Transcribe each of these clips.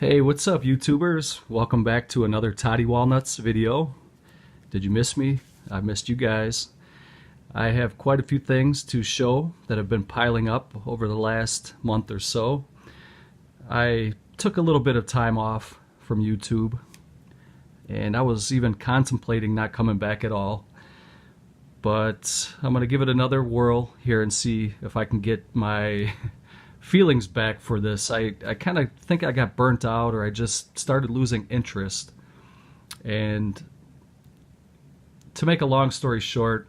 Hey, what's up, YouTubers? Welcome back to another ToddEWalnuts video. Did you miss me? I missed you guys. I have quite a few things to show that have been piling up over the last month or so. I took a little bit of time off from YouTube, and I was even contemplating not coming back at all. But I'm going to give it another whirl here and see if I can get my feelings back for this. I kind of think I got burnt out, or I just started losing interest. And to make a long story short,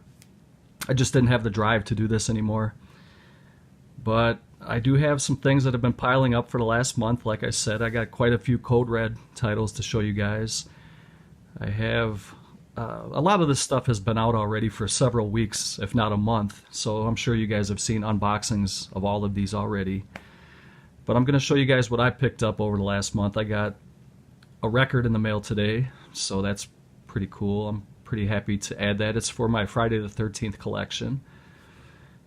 I just didn't have the drive to do this anymore. But I do have some things that have been piling up for the last month. Like I said, I got quite a few Code Red titles to show you guys. I have a lot of this stuff has been out already for several weeks, if not a month, so I'm sure you guys have seen unboxings of all of these already. But I'm going to show you guys what I picked up over the last month. I got a record in the mail today, so that's pretty cool. I'm pretty happy to add that. It's for my Friday the 13th collection.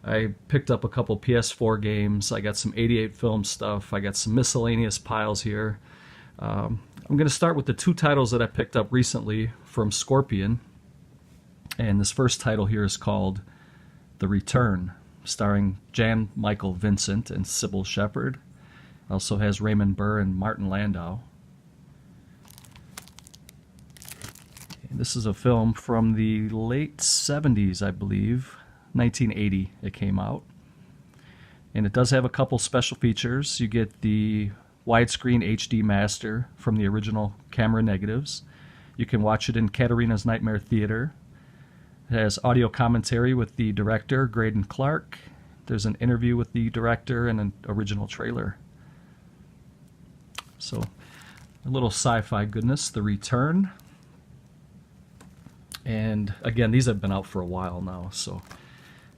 I picked up a couple PS4 games. I got some 88 film stuff. I got some miscellaneous piles here. I'm going to start with the two titles that I picked up recently from Scorpion. And this first title here is called The Return, starring Jan Michael Vincent and Sybil Shepherd. Also has Raymond Burr and Martin Landau. And this is a film from the late 70s, I believe. 1980 it came out. And it does have a couple special features. You get the widescreen HD master from the original camera negatives. You can watch it in Katarina's Nightmare Theater. It has audio commentary with the director, Graydon Clark. There's an interview with the director and an original trailer. So, a little sci-fi goodness, The Return. And again, these have been out for a while now, so.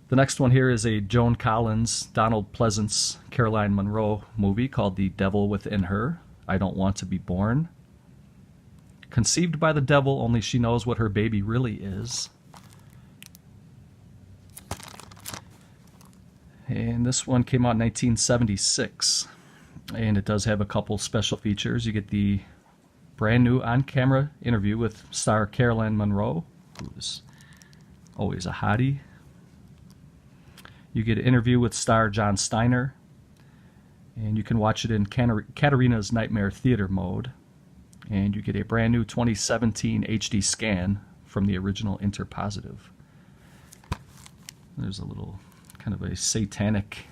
The next one here is a Joan Collins, Donald Pleasance, Caroline Munro movie called The Devil Within Her, I Don't Want to Be Born. Conceived by the devil, only she knows what her baby really is. And this one came out in 1976. And it does have a couple special features. You get the brand new on-camera interview with star Caroline Munro, who's always a hottie. You get an interview with star John Steiner, and you can watch it in Katarina's Nightmare Theater mode. And you get a brand new 2017 HD scan from the original Interpositive. There's a little kind of a satanic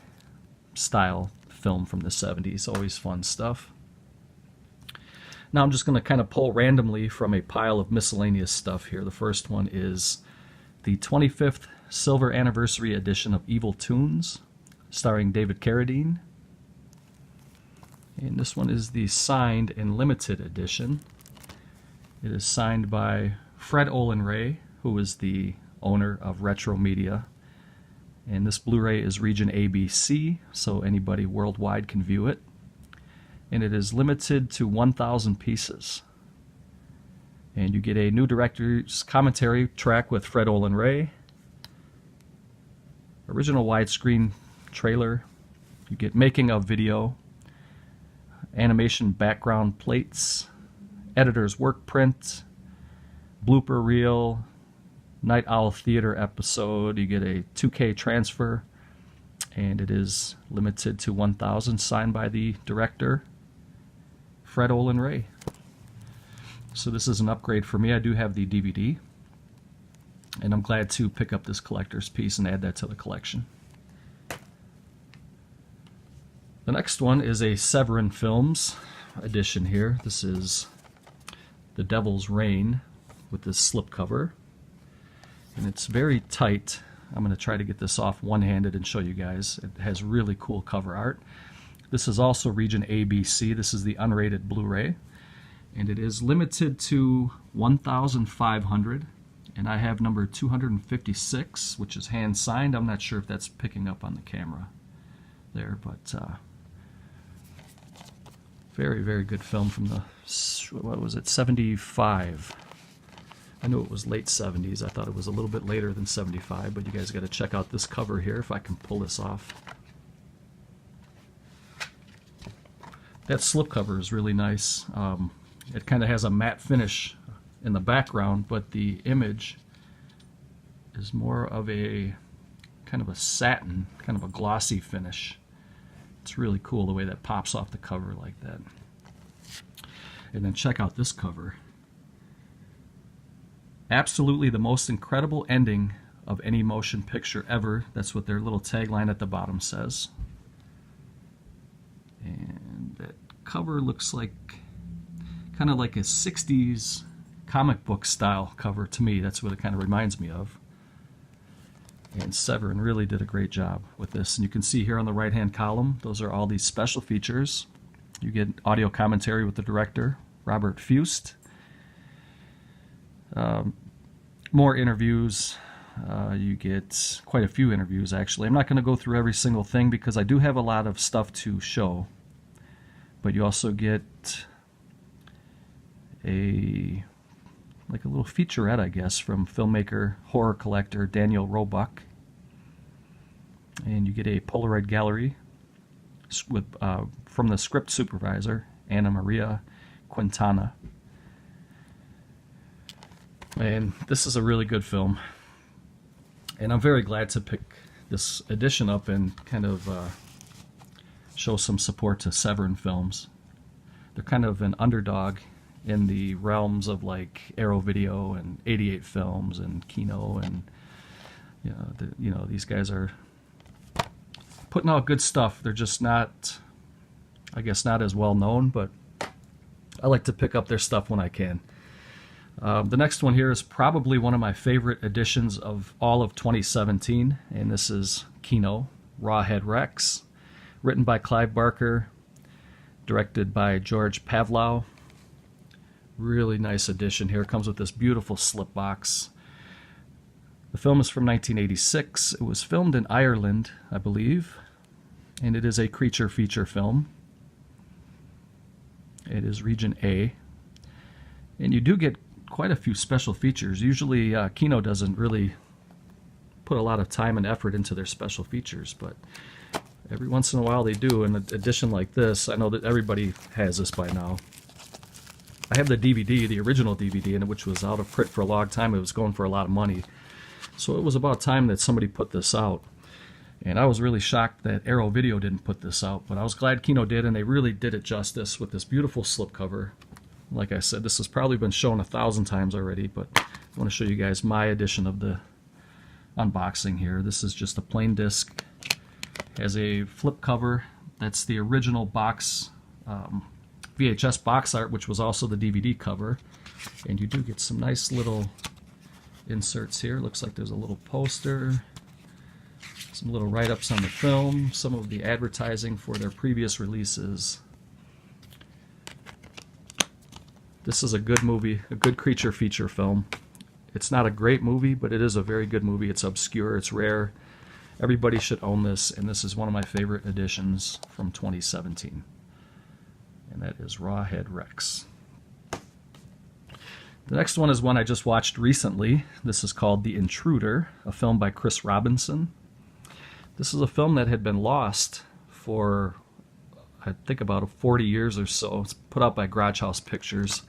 style film from the 70s, always fun stuff. Now I'm just going to kind of pull randomly from a pile of miscellaneous stuff here. The first one is the 25th Silver Anniversary edition of Evil Tunes, starring David Carradine. And this one is the signed and limited edition. It is signed by Fred Olin Ray, who is the owner of Retro Media. And this Blu-ray is region ABC, so anybody worldwide can view it. And it is limited to 1,000 pieces. And you get a new director's commentary track with Fred Olin Ray, original widescreen trailer, you get making of video, animation background plates, editor's work print, blooper reel, Night Owl Theater episode, you get a 2K transfer, and it is limited to 1,000, signed by the director, Fred Olin Ray. So this is an upgrade for me. I do have the DVD, and I'm glad to pick up this collector's piece and add that to the collection. The next one is a Severin Films edition here. This is The Devil's Reign with this slipcover. And it's very tight. I'm going to try to get this off one-handed and show you guys. It has really cool cover art. This is also region ABC. This is the unrated Blu-ray. And it is limited to 1,500. And I have number 256, which is hand-signed. I'm not sure if that's picking up on the camera there, but very, very good film from the, what was it, 75. I knew it was late 70s. I thought it was a little bit later than 75, but you guys got to check out this cover here if I can pull this off. That slipcover is really nice. It kind of has a matte finish in the background, but the image is more of a kind of a satin, kind of a glossy finish. It's really cool the way that pops off the cover like that. And then check out this cover. Absolutely the most incredible ending of any motion picture ever. That's what their little tagline at the bottom says. And that cover looks like kind of like a 60s comic book style cover to me. That's what it kind of reminds me of. And Severin really did a great job with this. And you can see here on the right hand column, those are all these special features. You get audio commentary with the director, Robert Fust. More interviews. You get quite a few interviews, actually. I'm not going to go through every single thing because I do have a lot of stuff to show. But you also get a little featurette, I guess, from filmmaker, horror collector Daniel Roebuck. And you get a Polaroid gallery with, from the script supervisor, Anna Maria Quintana. And this is a really good film. And I'm very glad to pick this edition up and kind of show some support to Severin films. They're kind of an underdog in the realms of like Arrow Video and 88 Films and Kino, and these guys are putting out good stuff. They're just not, I guess, not as well known, but I like to pick up their stuff when I can. The next one here is probably one of my favorite editions of all of 2017, and this is Kino, Rawhead Rex, written by Clive Barker, directed by George Pavlov. Really nice edition here. It comes with this beautiful slip box. The film is from 1986. It was filmed in Ireland, I believe, and it is a creature feature film. It is Region A, and you do get quite a few special features. Usually Kino doesn't really put a lot of time and effort into their special features, but every once in a while they do. In an edition like this, I know that everybody has this by now. I have the DVD, the original DVD, which was out of print for a long time. It was going for a lot of money. So it was about time that somebody put this out. And I was really shocked that Arrow Video didn't put this out, but I was glad Kino did, and they really did it justice with this beautiful slipcover. Like I said, this has probably been shown 1,000 times already, but I want to show you guys my edition of the unboxing here. This is just a plain disc. It has a flip cover. That's the original box, VHS box art, which was also the DVD cover. And you do get some nice little inserts here. Looks like there's a little poster, some little write-ups on the film, some of the advertising for their previous releases. This is a good movie, a good creature feature film. It's not a great movie, but it is a very good movie. It's obscure, it's rare. Everybody should own this, and this is one of my favorite editions from 2017. And that is Rawhead Rex. The next one is one I just watched recently. This is called The Intruder, a film by Chris Robinson. This is a film that had been lost for, I think, about 40 years or so. It's put out by Garage House Pictures.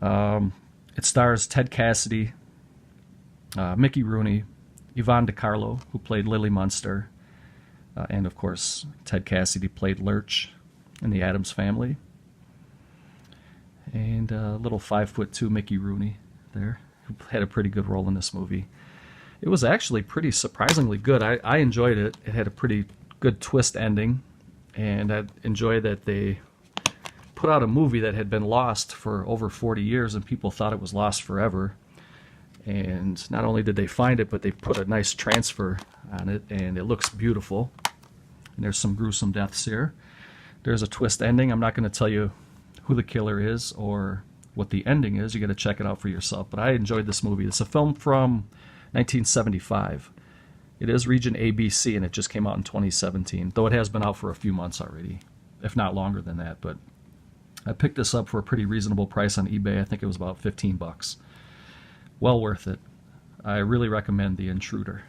It stars Ted Cassidy, Mickey Rooney, Yvonne DiCarlo, who played Lily Munster, and of course Ted Cassidy played Lurch in the Addams Family, and little 5'2" Mickey Rooney there, who had a pretty good role in this movie. It was actually pretty surprisingly good. I enjoyed it. It had a pretty good twist ending, and I enjoy that they put out a movie that had been lost for over 40 years and people thought it was lost forever. And not only did they find it, but they put a nice transfer on it, and it looks beautiful. And there's some gruesome deaths here. There's a twist ending. I'm not going to tell you who the killer is or what the ending is. You got to check it out for yourself. But I enjoyed this movie. It's a film from 1975. It is Region ABC, and it just came out in 2017, though it has been out for a few months already, if not longer than that. But I picked this up for a pretty reasonable price on eBay. I think it was about 15 bucks. Well worth it. I really recommend The Intruder.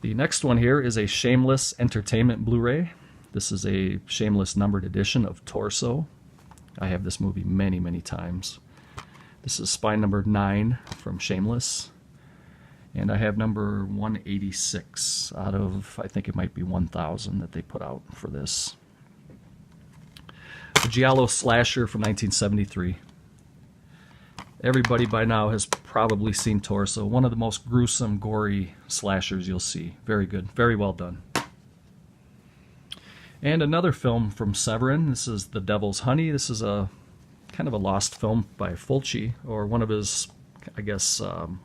The next one here is a Shameless Entertainment Blu-ray. This is a Shameless numbered edition of Torso. I have this movie many, many times. This is spine number 9 from Shameless. And I have number 186 out of, I think it might be 1,000 that they put out for this. A giallo slasher from 1973. Everybody by now has probably seen Torso. One of the most gruesome, gory slashers you'll see. Very good. Very well done. And another film from Severin. This is The Devil's Honey. This is a kind of a lost film by Fulci, or one of his, I guess, one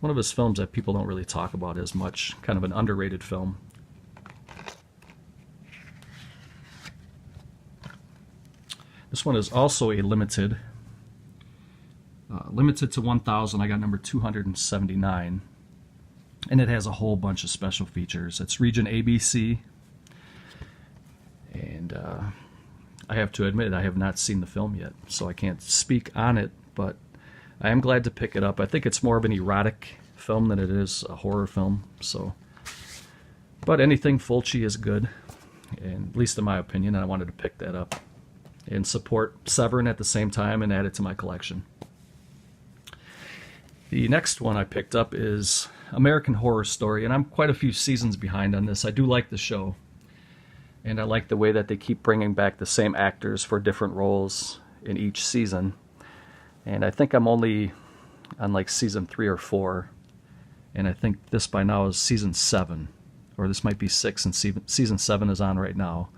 of his films that people don't really talk about as much. Kind of an underrated film. This one is also a limited. Limited to 1,000. I got number 279. And it has a whole bunch of special features. It's region ABC. And I have to admit, I have not seen the film yet, so I can't speak on it, but I am glad to pick it up. I think it's more of an erotic film than it is a horror film. So, but anything Fulci is good, and at least in my opinion, I wanted to pick that up and support Severin at the same time and add it to my collection. The next one I picked up is American Horror Story, and I'm quite a few seasons behind on this. I do like the show, and I like the way that they keep bringing back the same actors for different roles in each season. And I think I'm only on like season 3 or 4, and I think this by now is season 7, or this might be 6, and season 7 is on right now.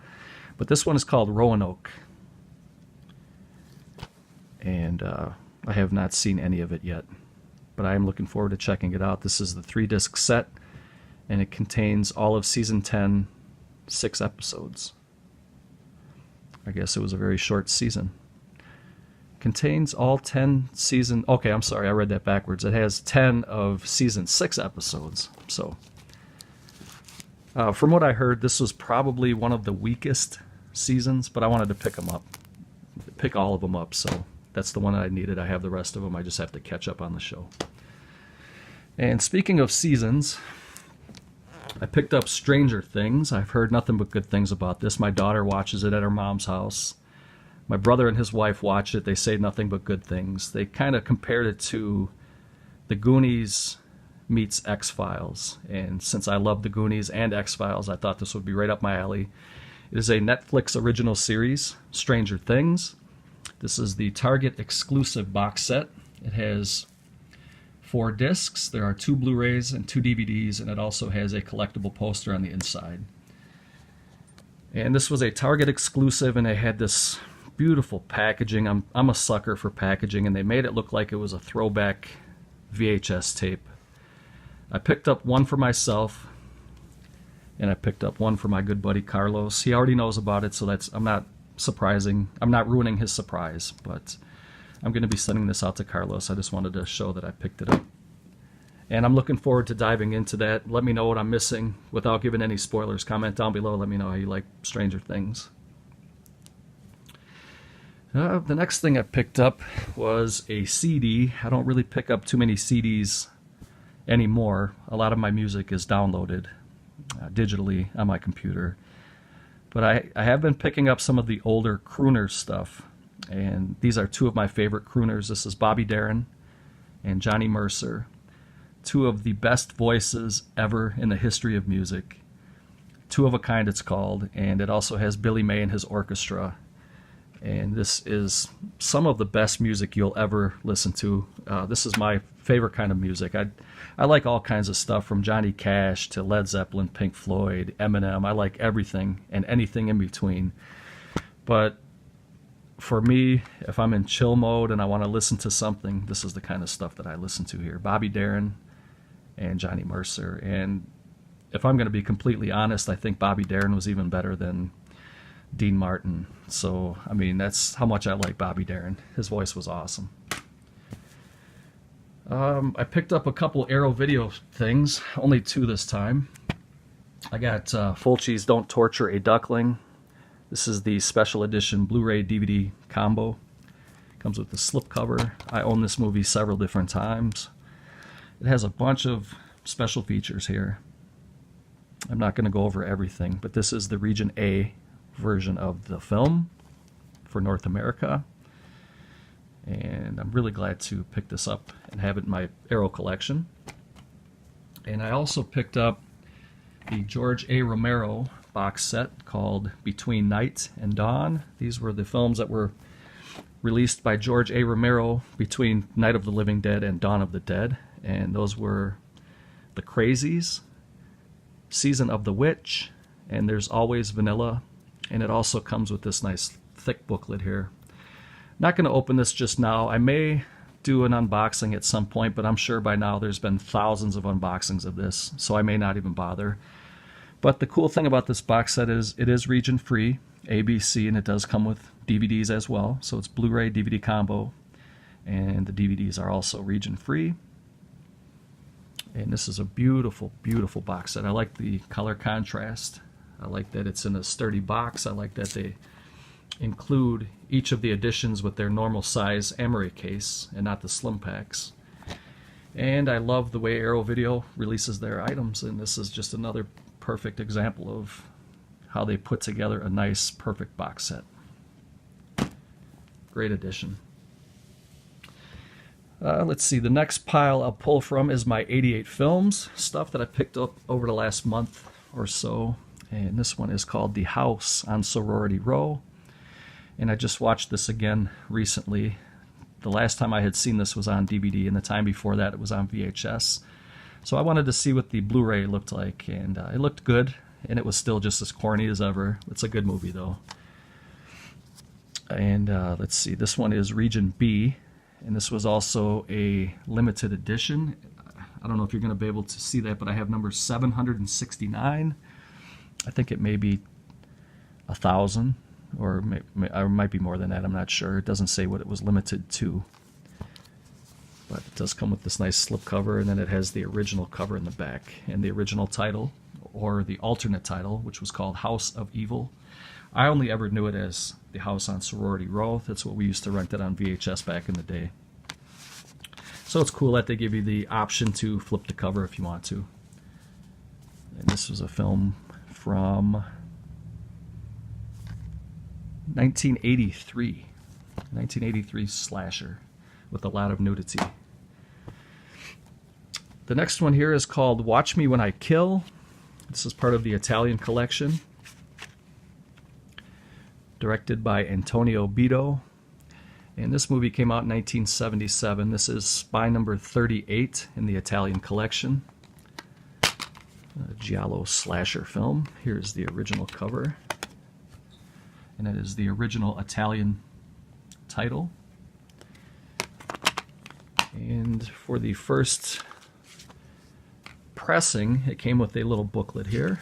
But this one is called Roanoke. And I have not seen any of it yet, but I am looking forward to checking it out. This is the 3-disc set, and it contains all of season 10, 6 episodes. I guess it was a very short season. Contains all 10 season... Okay, I'm sorry, I read that backwards. It has 10 of season 6 episodes. So, from what I heard, this was probably one of the weakest seasons, but I wanted to pick all of them up, so... That's the one I needed. I have the rest of them. I just have to catch up on the show. And speaking of seasons, I picked up Stranger Things. I've heard nothing but good things about this. My daughter watches it at her mom's house. My brother and his wife watch it. They say nothing but good things. They kind of compared it to The Goonies meets X-Files. And since I love The Goonies and X-Files, I thought this would be right up my alley. It is a Netflix original series, Stranger Things. This is the Target exclusive box set. It has 4 discs. There are 2 Blu-rays and 2 DVDs, and it also has a collectible poster on the inside. And this was a Target exclusive, and they had this beautiful packaging. I'm a sucker for packaging, and they made it look like it was a throwback VHS tape. I picked up one for myself, and I picked up one for my good buddy Carlos. He already knows about it, so I'm not ruining his surprise, but I'm going to be sending this out to Carlos. I just wanted to show that I picked it up. And I'm looking forward to diving into that. Let me know what I'm missing without giving any spoilers. Comment down below. Let me know how you like Stranger Things. The next thing I picked up was a CD. I don't really pick up too many CDs anymore. A lot of my music is downloaded digitally on my computer. But I have been picking up some of the older crooner stuff, and these are 2 of my favorite crooners. This is Bobby Darin and Johnny Mercer, 2 of the best voices ever in the history of music. 2 of a kind it's called, and it also has Billy May and his orchestra. And this is some of the best music you'll ever listen to. This is my favorite kind of music. I like all kinds of stuff, from Johnny Cash to Led Zeppelin, Pink Floyd, Eminem. I like everything and anything in between. But for me, if I'm in chill mode and I want to listen to something, this is the kind of stuff that I listen to here. Bobby Darin and Johnny Mercer. And if I'm going to be completely honest, I think Bobby Darin was even better than Dean Martin. So, I mean, that's how much I like Bobby Darin. His voice was awesome. I picked up a couple Arrow Video things, only 2 this time. I got Fulci's Don't Torture a Duckling. This is the special edition Blu-ray DVD combo. Comes with the slipcover. I own this movie several different times. It has a bunch of special features here. I'm not going to go over everything, but this is the Region A version of the film for North America. And I'm really glad to pick this up and have it in my Arrow collection. And I also picked up the George A. Romero box set called Between Night and Dawn. These were the films that were released by George A. Romero between Night of the Living Dead and Dawn of the Dead. And those were The Crazies, Season of the Witch, and There's Always Vanilla. And it also comes with this nice thick booklet here. Not going to open this just now. I may do an unboxing at some point, but I'm sure by now there's been thousands of unboxings of this, so I may not even bother. But the cool thing about this box set is it is region free, ABC, and it does come with DVDs as well. So it's Blu-ray DVD combo, and the DVDs are also region free. And this is a beautiful, beautiful box set. I like the color contrast. I like that it's in a sturdy box. I like that they include each of the editions with their normal size emery case and not the slim packs. And I love the way Arrow Video releases their items, and this is just another perfect example of how they put together a nice, perfect box set. Great addition. Let's see, the next pile I'll pull from is my 88 films, stuff that I picked up over the last month or so. And this one is called The House on Sorority Row. And I just watched this again recently. The last time I had seen this was on DVD, and the time before that it was on VHS. So I wanted to see what the Blu-ray looked like, and it looked good, and it was still just as corny as ever. It's a good movie, though. And let's see, this one is Region B, and this was also a limited edition. I don't know if you're going to be able to see that, but I have number 769. I think it may be 1,000. Or it might be more than that, I'm not sure. It doesn't say what it was limited to. But it does come with this nice slipcover, and then it has the original cover in the back. And the original title, or the alternate title, which was called House of Evil. I only ever knew it as The House on Sorority Row. That's what we used to rent it on VHS back in the day. So it's cool that they give you the option to flip the cover if you want to. And this was a film from 1983 slasher with a lot of nudity. The next one here is called Watch Me When I Kill. This is part of the Italian collection, directed by Antonio Bito, and this movie came out in 1977. This is spy number 38 in the Italian collection, a giallo slasher film. Here's the original cover, and it is the original Italian title. And for the first pressing, it came with a little booklet here.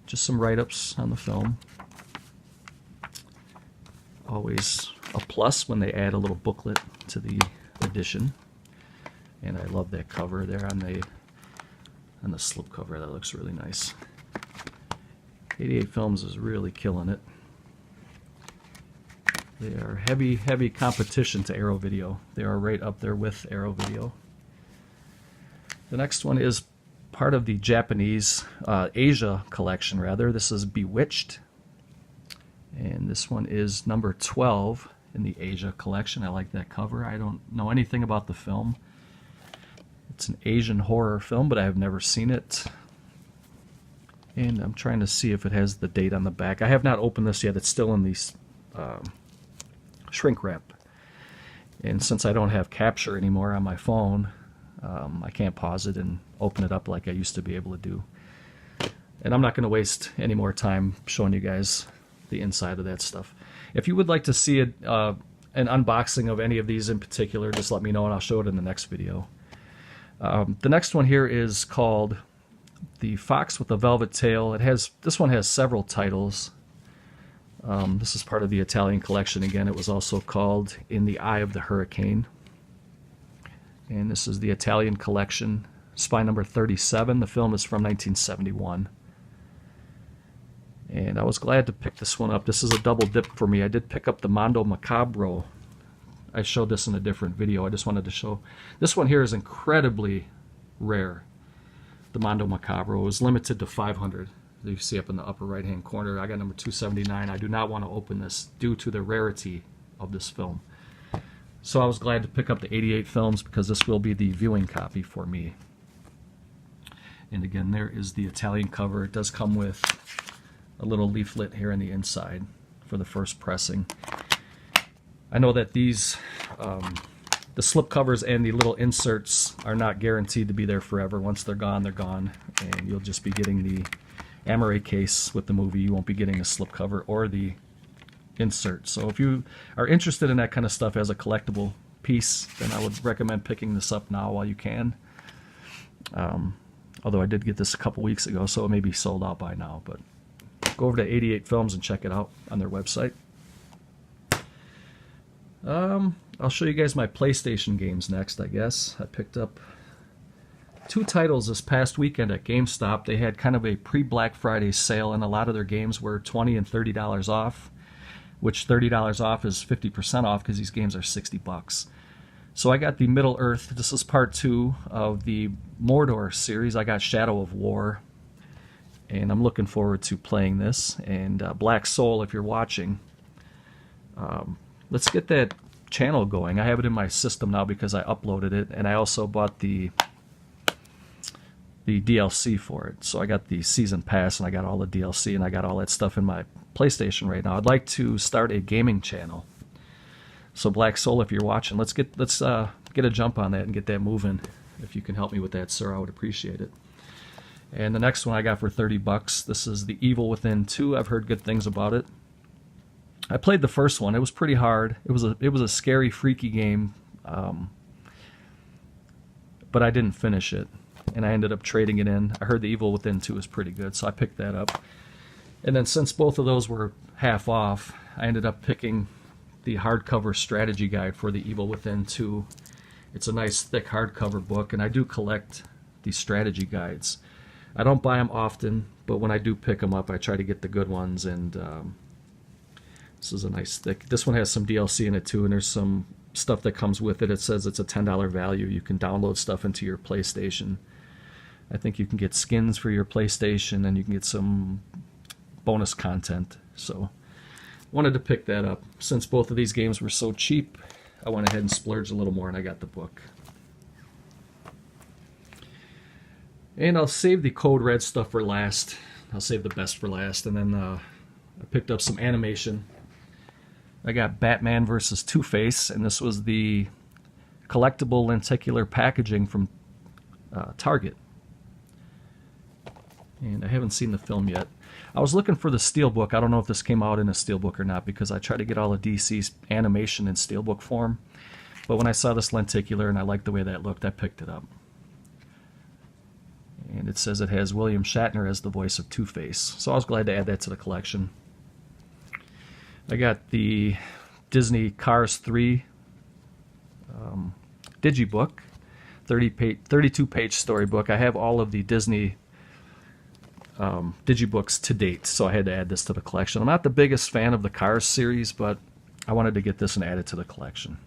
Just some write-ups on the film. Always a plus when they add a little booklet to the edition. And I love that cover there on the slip cover. That looks really nice. 88 Films is really killing it. They are heavy, heavy competition to Arrow Video. They are right up there with Arrow Video. The next one is part of the Japanese Asia collection, rather. This is Bewitched. And this one is number 12 in the Asia collection. I like that cover. I don't know anything about the film. It's an Asian horror film, but I have never seen it. And I'm trying to see if it has the date on the back. I have not opened this yet. It's still in the shrink wrap. And since I don't have capture anymore on my phone, I can't pause it and open it up like I used to be able to do. And I'm not going to waste any more time showing you guys the inside of that stuff. If you would like to see an unboxing of any of these in particular, just let me know and I'll show it in the next video. The next one here is called The Fox with the Velvet Tail. This one has several titles. This is part of the Italian collection again. It was also called In the Eye of the Hurricane. And this is the Italian collection, spy number 37. The film is from 1971. And I was glad to pick this one up. This is a double dip for me. I did pick up the Mondo Macabre. I showed this in a different video. I just wanted to show. This one here is incredibly rare. the Mondo Macabre. It was limited to 500. You see up in the upper right hand corner, I got number 279. I do not want to open this due to the rarity of this film. So I was glad to pick up the 88 films because this will be the viewing copy for me. And again, there is the Italian cover. It does come with a little leaflet here on the inside for the first pressing. I know that these, the slip covers and the little inserts are not guaranteed to be there forever. Once they're gone, and you'll just be getting the Amore case with the movie. You won't be getting the slip cover or the insert. So if you are interested in that kind of stuff as a collectible piece, then I would recommend picking this up now while you can. Although I did get this a couple weeks ago, so it may be sold out by now. But go over to 88 Films and check it out on their website. I'll show you guys my PlayStation games next, I guess. I picked up 2 titles this past weekend at GameStop. They had kind of a pre-Black Friday sale, and a lot of their games were $20 and $30 off, which $30 off is 50% off because these games are $60. So I got the Middle-earth. This is part 2 of the Mordor series. I got Shadow of War, and I'm looking forward to playing this. And Black Soul, if you're watching, let's get that channel going. I have it in my system now because I uploaded it, and I also bought the DLC for it. So I got the season pass, and I got all the DLC, and I got all that stuff in my PlayStation right now. I'd like to start a gaming channel. So Black Soul, if you're watching, let's get a jump on that and get that moving. If you can help me with that, sir, I would appreciate it. And the next one I got for $30. This is The Evil Within 2. I've heard good things about it. I played the first one. It was pretty hard. It was a scary, freaky game, but I didn't finish it, and I ended up trading it in. I heard The Evil Within 2 is pretty good, so I picked that up. And then since both of those were half off, I ended up picking the hardcover strategy guide for The Evil Within 2. It's a nice thick hardcover book, and I do collect these strategy guides. I don't buy them often, but when I do pick them up, I try to get the good ones. And this is a nice thick. This one has some DLC in it too, and there's some stuff that comes with it. It says it's a $10 value. You can download stuff into your PlayStation. I think you can get skins for your PlayStation, and you can get some bonus content. So wanted to pick that up. Since both of these games were so cheap, I went ahead and splurged a little more, and I got the book. And I'll save the Code Red stuff for last. I'll save the best for last. And then I picked up some animation. I got Batman vs. Two-Face, and this was the collectible lenticular packaging from Target. And I haven't seen the film yet. I was looking for the Steelbook. I don't know if this came out in a Steelbook or not, because I try to get all of DC's animation in Steelbook form. But when I saw this lenticular and I liked the way that looked, I picked it up. And it says it has William Shatner as the voice of Two-Face. So I was glad to add that to the collection. I got the Disney Cars 3 Digibook, 32-page storybook. I have all of the Disney Digibooks to date, so I had to add this to the collection. I'm not the biggest fan of the Cars series, but I wanted to get this and add it to the collection.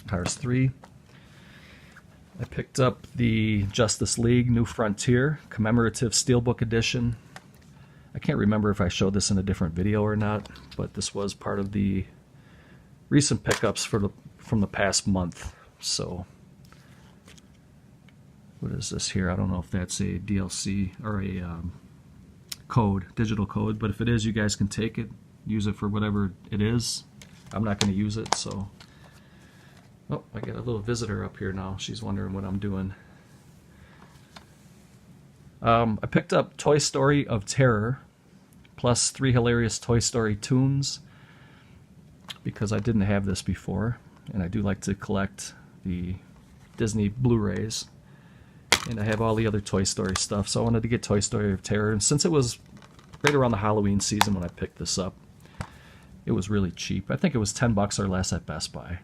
Cars 3. I picked up the Justice League New Frontier Commemorative Steelbook Edition. I can't remember if I showed this in a different video or not, but this was part of the recent pickups from the past month. So, what is this here? I don't know if that's a DLC or a code, digital code, but if it is, you guys can take it, use it for whatever it is. I'm not going to use it, so... Oh, I got a little visitor up here now. She's wondering what I'm doing. I picked up Toy Story of Terror, plus 3 hilarious Toy Story tunes, because I didn't have this before, and I do like to collect the Disney Blu-rays, and I have all the other Toy Story stuff, so I wanted to get Toy Story of Terror, and since it was right around the Halloween season when I picked this up, it was really cheap. I think it was $10 or less at Best Buy.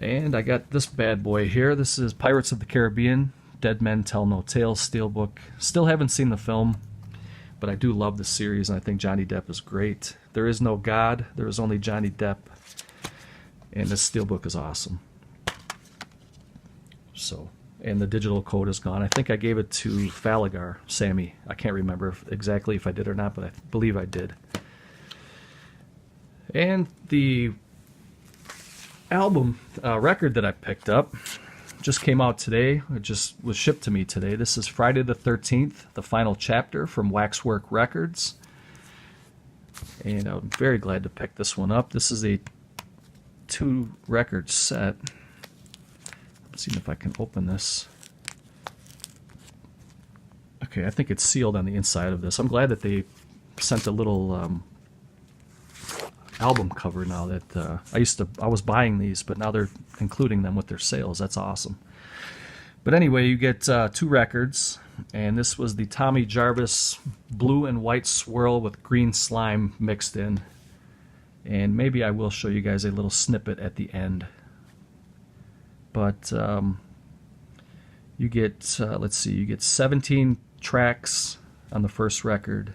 And I got this bad boy here. This is Pirates of the Caribbean, Dead Men Tell No Tales Steelbook. Still haven't seen the film, but I do love the series, and I think Johnny Depp is great. There is no God. There is only Johnny Depp. And this Steelbook is awesome. So, and the digital code is gone. I think I gave it to Falagar, Sammy. I can't remember exactly if I did or not, but I believe I did. And the album record that I picked up just came out today. It just was shipped to me today. This is Friday the 13th, the final chapter from Waxwork Records. And I'm very glad to pick this one up. This is a 2-record set. Let's see if I can open this. Okay, I think it's sealed on the inside of this. I'm glad that they sent a little album cover now. That I was buying these, but now they're including them with their sales. That's awesome. But anyway, you get 2 records, and this was the Tommy Jarvis blue and white swirl with green slime mixed in. And maybe I will show you guys a little snippet at the end. But you get, let's see, you get 17 tracks on the first record,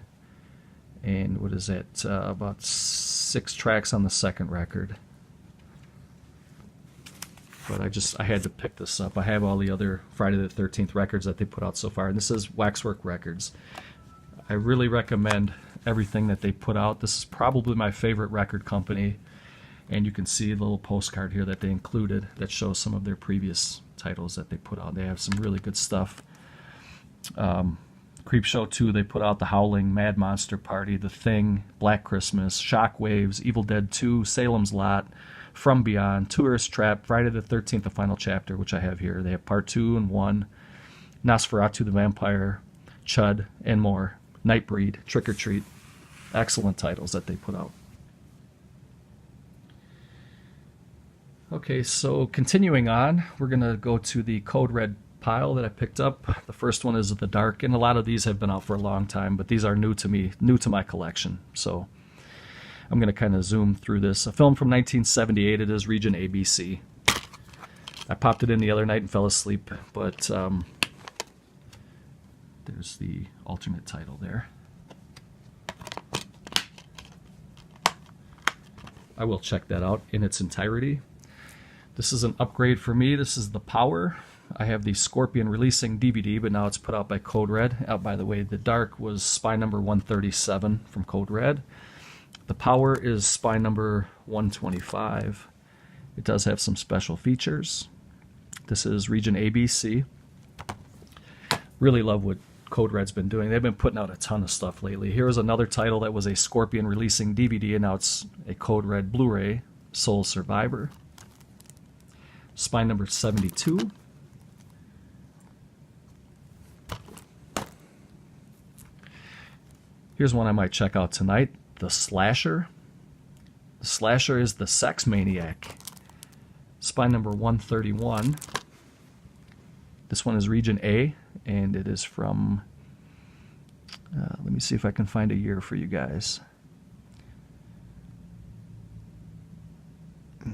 and what is that? About 6 tracks on the second record. But I had to pick this up. I have all the other Friday the 13th records that they put out so far, and this is Waxwork Records. I really recommend everything that they put out. This is probably my favorite record company. And you can see the little postcard here that they included that shows some of their previous titles that they put out. They have some really good stuff. Creepshow 2, they put out The Howling, Mad Monster Party, The Thing, Black Christmas, Shockwaves, Evil Dead 2, Salem's Lot, From Beyond, Tourist Trap, Friday the 13th, the final chapter, which I have here. They have Part 2 and 1, Nosferatu the Vampire, Chud, and more. Nightbreed, Trick or Treat. Excellent titles that they put out. Okay, so continuing on, we're going to go to the Code Red pile that I picked up. The first one is The Dark, and a lot of these have been out for a long time, but these are new to me, new to my collection. So I'm going to kind of zoom through this. A film from 1978, it is Region ABC. I popped it in the other night and fell asleep, but there's the alternate title there. I will check that out in its entirety. This is an upgrade for me. This is The Power. I have the Scorpion Releasing DVD, but now it's put out by Code Red. By the way, The Dark was spy number 137 from Code Red. The Power is spy number 125. It does have some special features. This is Region ABC. Really love what Code Red's been doing. They've been putting out a ton of stuff lately. Here's another title that was a Scorpion Releasing DVD, and now it's a Code Red Blu-ray, Soul Survivor. Spy number 72. Here's one I might check out tonight, The Slasher. The Slasher is the Sex Maniac. Spy number 131. This one is Region A, and it is from, let me see if I can find a year for you guys.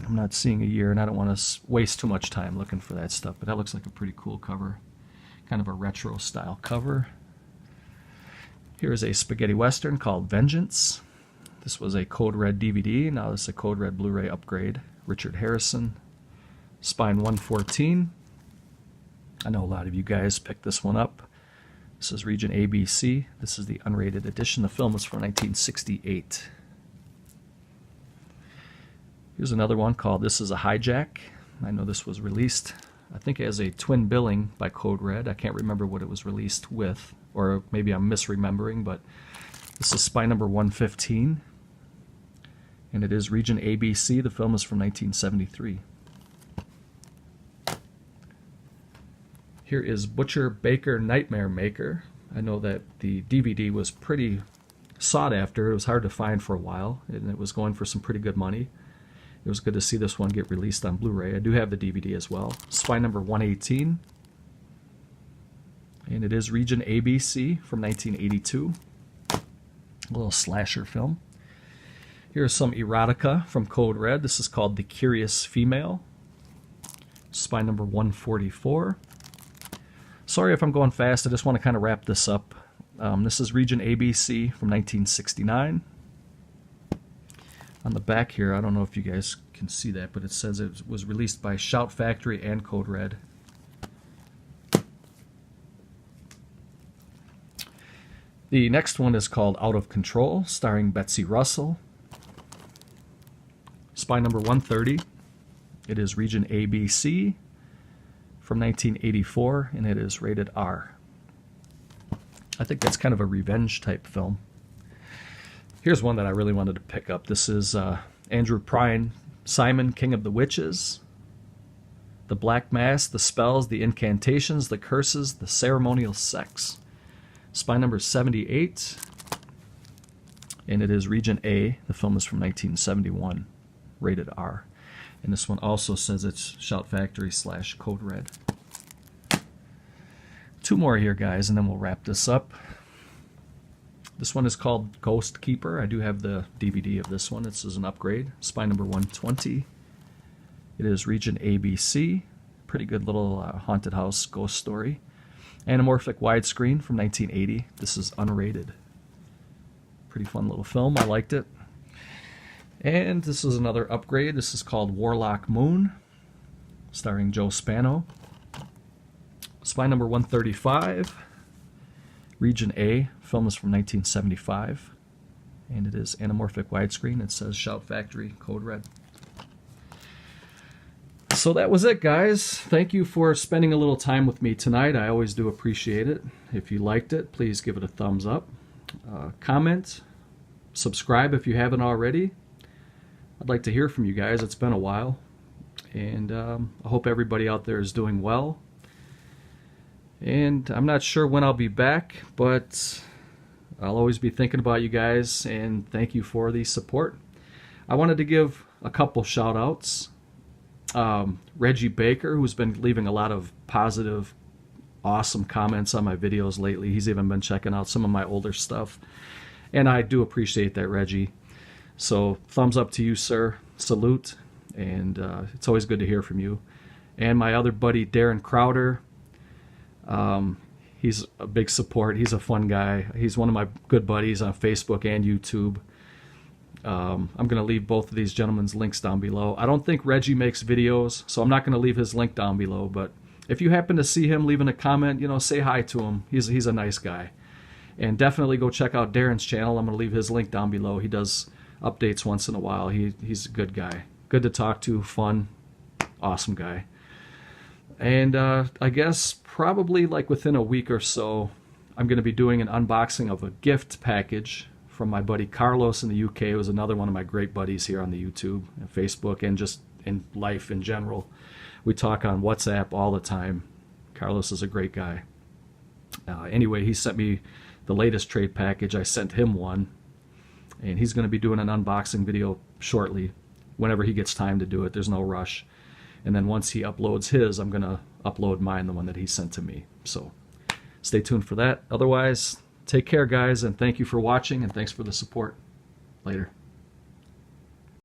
I'm not seeing a year, and I don't want to waste too much time looking for that stuff, but that looks like a pretty cool cover. Kind of a retro style cover. Here is a spaghetti western called Vengeance. This was a Code Red DVD, now this is a Code Red Blu-ray upgrade. Richard Harrison. Spine 114. I know a lot of you guys picked this one up. This is Region ABC. This is the unrated edition. The film was from 1968. Here's another one called This Is a Hijack. I know this was released, I think, as a twin billing by Code Red. I can't remember what it was released with, or maybe I'm misremembering, but this is spy number 115. And it is Region ABC. The film is from 1973. Here is Butcher Baker Nightmare Maker. I know that the DVD was pretty sought after. It was hard to find for a while, and it was going for some pretty good money. It was good to see this one get released on Blu-ray. I do have the DVD as well. Spy number 118. And it is Region ABC from 1982. A little slasher film. Here's some erotica from Code Red. This is called The Curious Female. Spy number 144. Sorry if I'm going fast. I just want to kind of wrap this up. This is Region ABC from 1969. On the back here, I don't know if you guys can see that, but it says it was released by Shout Factory and Code Red. The next one is called Out of Control, starring Betsy Russell. Spy number 130. It is region ABC from 1984, and it is rated R. I think that's kind of a revenge type film. Here's one that I really wanted to pick up. This is Andrew Prine, Simon, King of the Witches. The Black Mass, the spells, the incantations, the curses, the ceremonial sex. Spy number 78, and it is region A. The film is from 1971, rated R. And this one also says it's Shout Factory / Code Red. Two more here, guys, and then we'll wrap this up. This one is called Ghost Keeper. I do have the DVD of this one. This is an upgrade. Spy number 120. It is region ABC. Pretty good little haunted house ghost story. Anamorphic widescreen from 1980. This is unrated. Pretty fun little film. I liked it. And this is another upgrade. This is called Warlock Moon, starring Joe Spano. Spy number 135. Region A. Film is from 1975. And it is anamorphic widescreen. It says Shout Factory, Code Red. So that was it, guys. Thank you for spending a little time with me tonight. I always do appreciate it. If you liked it, please give it a thumbs up. Comment. Subscribe if you haven't already. I'd like to hear from you guys. It's been a while. And I hope everybody out there is doing well. And I'm not sure when I'll be back, but I'll always be thinking about you guys, and thank you for the support. I wanted to give a couple shout outs. Reggie Baker, who's been leaving a lot of positive, awesome comments on my videos lately. He's even been checking out some of my older stuff, and I do appreciate that, Reggie. So thumbs up to you, sir. Salute, and it's always good to hear from you. And my other buddy, Darren Crowder. He's a big support. He's a fun guy. He's one of my good buddies on Facebook and YouTube. I'm going to leave both of these gentlemen's links down below. I don't think Reggie makes videos, so I'm not going to leave his link down below. But if you happen to see him leaving a comment, you know, say hi to him. He's a nice guy. And definitely go check out Darren's channel. I'm going to leave his link down below. He does updates once in a while. He's a good guy. Good to talk to, fun, awesome guy. And I guess probably like within a week or so, I'm going to be doing an unboxing of a gift package from my buddy Carlos in the UK. It was another one of my great buddies here on the YouTube and Facebook and just in life in general. We talk on WhatsApp all the time. Carlos is a great guy. Anyway, he sent me the latest trade package. I sent him one, and he's going to be doing an unboxing video shortly, whenever he gets time to do it. There's no rush. And then once he uploads his, I'm going to upload mine, the one that he sent to me. So stay tuned for that. Otherwise, take care, guys, and thank you for watching, and thanks for the support. Later.